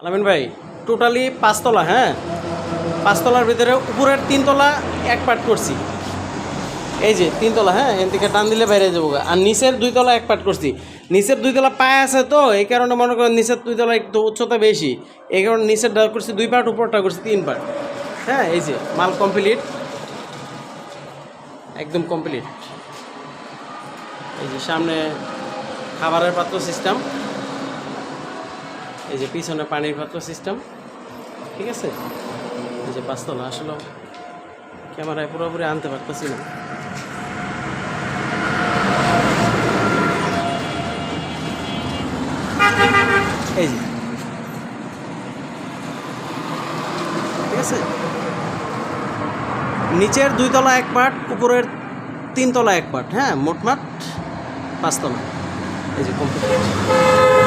আলামিন ভাই টোটালি 5 তলা, হ্যাঁ 5 তলার ভিতরে উপরের 3 তলা এক পার্ট করছি। এই যে 3 তলা, হ্যাঁ এখান থেকে টান দিলে বাইরে যাবো। আর নিচের 2 তলা এক পার্ট করছি। নিচের 2 তলা পায়ে আছে, তো এই কারণে মনে করেন নিচের 2 তলা একটু উচ্চতা বেশি, এই কারণে নিচের ডা করছি 2 পার্ট, উপরটা করছি 3 পার্ট। হ্যাঁ এই যে মাল কমপ্লিট, একদম কমপ্লিট। এই যে সামনে খাবারের পাত্র সিস্টেম, এই যে পিছনে পানির পাত্র সিস্টেম, ঠিক আছে। এই যে 5 তলা, আসলে ক্যামেরায় পুরোপুরি আনতে পারতেছি না। এই যে ঠিক আছে, নিচের 2 তলা এক পার্ট, উপরের 3 তলা এক পার্ট, হ্যাঁ মোটমাট 5 তলা। এই যে কমপ্লিট।